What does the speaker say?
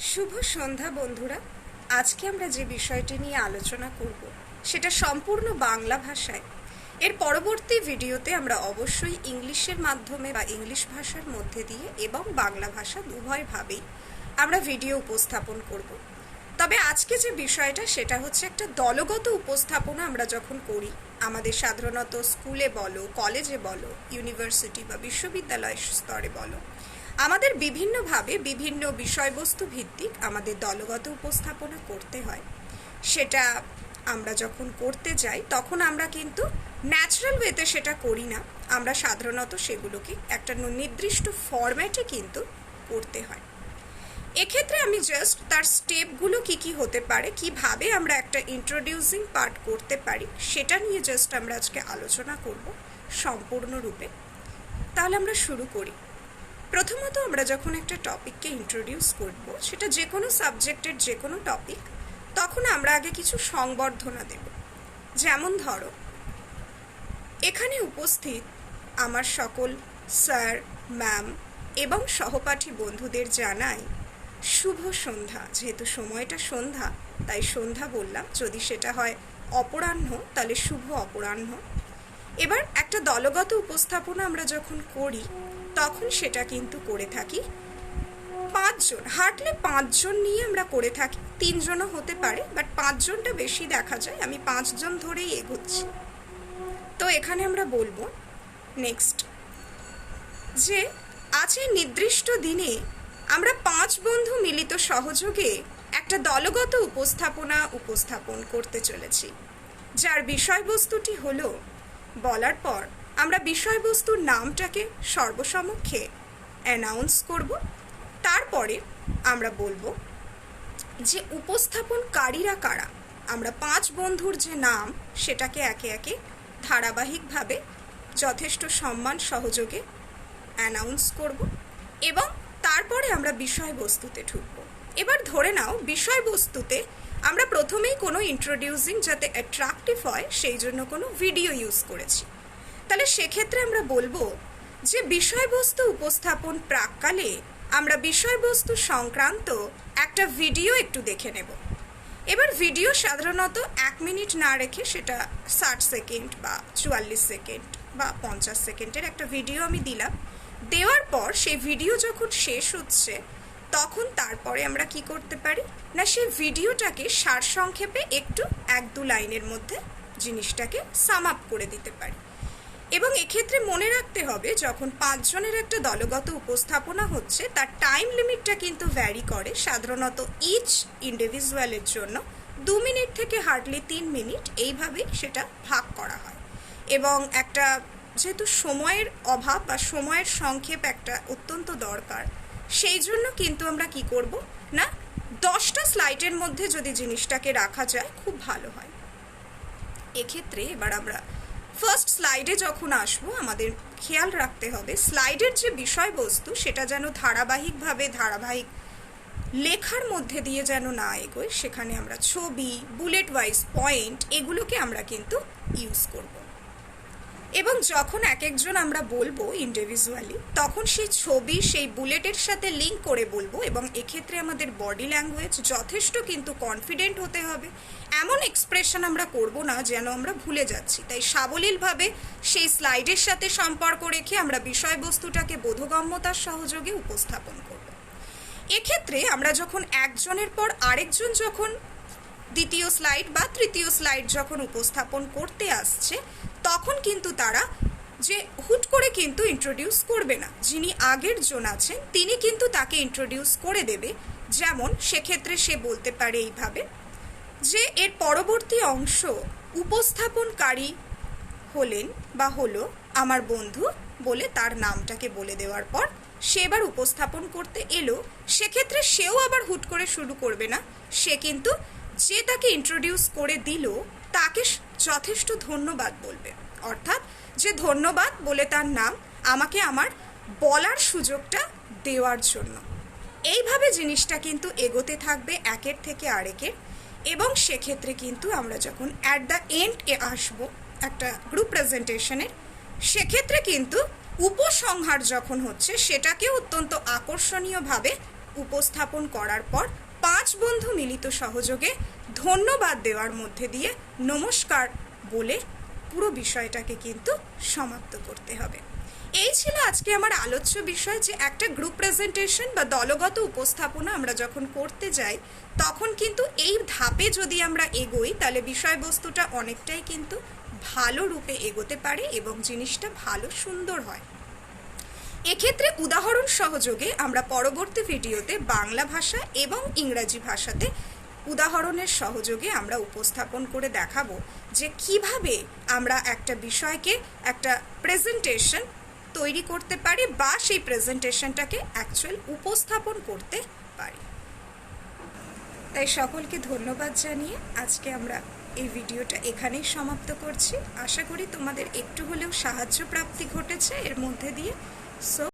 শুভ সন্ধ্যা বন্ধুরা। আজকে আমরা যে বিষয়টি নিয়ে আলোচনা করব সেটা সম্পূর্ণ বাংলা ভাষায়। এর পরবর্তী ভিডিওতে আমরা অবশ্যই ইংলিশের মাধ্যমে বা ইংলিশ ভাষার মধ্যে দিয়ে এবং বাংলা ভাষা উভয়ভাবেই আমরা ভিডিও উপস্থাপন করব। তবে আজকে যে বিষয়টা সেটা হচ্ছে একটা দলগত উপস্থাপনা আমরা যখন করি, আমাদের সাধারণত স্কুলে বলো, কলেজে বলো, ইউনিভার্সিটি বা বিশ্ববিদ্যালয় স্তরে বলো, আমাদের বিভিন্নভাবে বিভিন্ন বিষয়বস্তু ভিত্তিক আমাদের দলগত উপস্থাপনা করতে হয়। সেটা আমরা যখন করতে যাই তখন আমরা কিন্তু ন্যাচারাল ওয়েতে সেটা করি না, আমরা সাধারণত সেগুলোকে একটা নির্দিষ্ট ফরম্যাটে কিন্তু করতে হয়। এক্ষেত্রে আমি জাস্ট তার স্টেপগুলো কি হতে পারে, কিভাবে আমরা একটা ইন্ট্রোডিউসিং পার্ট করতে পারি, সেটা নিয়ে জাস্ট আমরা আজকে আলোচনা করব সম্পূর্ণরূপে। তাহলে আমরা শুরু করি। প্রথমত আমরা যখন একটা টপিককে ইন্ট্রোডিউস করব, সেটা যে কোনো সাবজেক্টের যে কোনো টপিক, তখন আমরা আগে কিছু সংবর্ধনা দেব। যেমন ধরো, এখানে উপস্থিত আমার সকল স্যার, ম্যাম এবং সহপাঠী বন্ধুদের জানাই শুভ সন্ধ্যা। যেহেতু সময়টা সন্ধ্যা, তাই সন্ধ্যা বললাম। যদি সেটা হয় অপরাহ্ন, তাহলে শুভ অপরাহ্ন। এবার একটা দলগত উপস্থাপনা আমরা যখন করি তখন সেটা কিন্তু করে থাকি 5 জন, হার্ডলি 5 জন নিয়ে আমরা করে থাকি। 3 জনও হতে পারে, বাট 5 জনটা বেশি দেখা যায়। আমি 5 জন ধরেই এগোচ্ছি। তো এখানে আমরা বলবো নেক্সট যে আজ এই নির্দিষ্ট দিনে আমরা 5 বন্ধু মিলিত সহযোগে একটা দলগত উপস্থাপন করতে চলেছি, যার বিষয়বস্তুটি হলো। বলার পর আমরা বিষয়বস্তুর নামটাকে সর্বসমক্ষে অ্যানাউন্স করব। তারপরে আমরা বলবো যে উপস্থাপনকারীরা কারা। আমরা 5 বন্ধুর যে নাম সেটাকে একে একে ধারাবাহিকভাবে যথেষ্ট সম্মান সহযোগে অ্যানাউন্স করব এবং তারপরে আমরা বিষয়বস্তুতে ঢুকব। এবার ধরে নাও বিষয়বস্তুতে আমরা প্রথমেই কোনো ইন্ট্রোডিউসিং যাতে অ্যাট্রাকটিভ হয় সেই জন্য কোনো ভিডিও ইউজ করেছি। তাহলে সেক্ষেত্রে আমরা বলবো যে বিষয়বস্তু উপস্থাপন প্রাককালে আমরা বিষয়বস্তু সংক্রান্ত একটা ভিডিও একটু দেখে নেব। এবার ভিডিও সাধারণত 1 মিনিট না রেখে সেটা 60 সেকেন্ড বা 44 সেকেন্ড বা 50 সেকেন্ডের একটা ভিডিও আমি দিলাম। দেওয়ার পর সেই ভিডিও যখন শেষ হচ্ছে তখন তারপরে আমরা কি করতে পারি না, সেই ভিডিওটাকে সারসংক্ষেপে একটু 1-2 লাইনের মধ্যে জিনিসটাকে সাম আপ করে দিতে পারি। এবং এক্ষেত্রে মনে রাখতে হবে, যখন 5 জনের একটা দলগত উপস্থাপনা হচ্ছে তার টাইম লিমিটটা কিন্তু ভ্যারি করে। সাধারণত ইচ ইন্ডিভিজুয়ালের জন্য 2 মিনিট থেকে হার্ডলি 3 মিনিট এইভাবেই সেটা ভাগ করা হয়। এবং একটা যেহেতু সময়ের অভাব বা সময়ের সংক্ষেপ একটা অত্যন্ত দরকার, সেই জন্য কিন্তু আমরা কি করব না, 10টা স্লাইডের মধ্যে যদি জিনিসটাকে রাখা যায় খুব ভালো হয়। এক্ষেত্রে এবার আমরা ফার্স্ট স্লাইডে যখন আসবো, আমাদের খেয়াল রাখতে হবে স্লাইডের যে বিষয়বস্তু সেটা যেন ধারাবাহিক লেখার মধ্যে দিয়ে যেন না এগোয়। সেখানে আমরা ছবি, বুলেট ওয়াইজ পয়েন্ট, এগুলোকে আমরা কিন্তু ইউজ করব। এবং যখন এক একজন আমরা বলবো ইন্ডিভিজুয়ালি, তখন সেই ছবি সেই বুলেটের সাথে লিঙ্ক করে বলবো। এবং এক্ষেত্রে আমাদের বডি ল্যাঙ্গুয়েজ যথেষ্ট কিন্তু কনফিডেন্ট হতে হবে। এমন এক্সপ্রেশন আমরা করব না যেন আমরা ভুলে যাচ্ছি। তাই সাবলীলভাবে সেই স্লাইডের সাথে সম্পর্ক রেখে আমরা বিষয়বস্তুটাকে বোধগম্যতার সহযোগে উপস্থাপন করব। এক্ষেত্রে আমরা যখন একজনের পর আরেকজন যখন দ্বিতীয় স্লাইড বা তৃতীয় স্লাইড যখন উপস্থাপন করতে আসছে, তখন কিন্তু তারা যে হুট করে কিন্তু ইন্ট্রোডিউস করবে না। যিনি আগের জন আছেন তিনি কিন্তু তাকে ইন্ট্রোডিউস করে দেবে। যেমন সেক্ষেত্রে সে বলতে পারে এইভাবে যে এর পরবর্তী অংশ উপস্থাপনকারী হলেন বা হলো আমার বন্ধু, বলে তার নামটাকে বলে দেওয়ার পর সে এবার উপস্থাপন করতে এলো। সেক্ষেত্রে সেও আবার হুট করে শুরু করবে না, সে কিন্তু যে তাকে ইন্ট্রোডিউস করে দিল তাকে যথেষ্ট ধন্যবাদ বলবে। অর্থাৎ যে ধন্যবাদ বলে তার নাম আমাকে আমার বলার সুযোগটা দেওয়ার জন্য। এইভাবে জিনিসটা কিন্তু এগোতে থাকবে একের থেকে আরেকের। এবং সেক্ষেত্রে কিন্তু আমরা যখন অ্যাট দ্য এন্ডে আসবো একটা গ্রুপ প্রেজেন্টেশনের, সেক্ষেত্রে কিন্তু উপসংহার যখন হচ্ছে সেটাকে অত্যন্ত আকর্ষণীয়ভাবে উপস্থাপন করার পর 5 বন্ধু মিলিত সহযোগে ধন্যবাদ দেওয়ার মধ্যে দিয়ে নমস্কার বলে পুরো বিষয়টাকে কিন্তু সমাপ্ত করতে হবে। এই ছিল আজকে আমার আলোচ্য বিষয়, যে একটা গ্রুপ প্রেজেন্টেশন বা দলগত উপস্থাপনা আমরা যখন করতে যাই তখন কিন্তু এই ধাপে যদি আমরা এগোই তাহলে বিষয়বস্তুটা অনেকটাই কিন্তু ভালো রূপে এগোতে পারে এবং জিনিসটা ভালো সুন্দর হয়। এক্ষেত্রে উদাহরণ সহযোগে আমরা পরবর্তী ভিডিওতে বাংলা ভাষা এবং ইংরাজি ভাষাতে উদাহরণের সহযোগে আমরা উপস্থাপন করে দেখাবো যে কিভাবে আমরা একটা বিষয়কে একটা প্রেজেন্টেশন তৈরি করতে পারি বা সেই প্রেজেন্টেশনটাকে অ্যাকচুয়াল উপস্থাপন করতে পারি। তাই সকলকে ধন্যবাদ জানিয়ে আজকে আমরা এই ভিডিওটা এখানেই সমাপ্ত করছি। আশা করি তোমাদের একটু হলেও সাহায্য প্রাপ্তি ঘটেছে এর মধ্যে দিয়ে। সো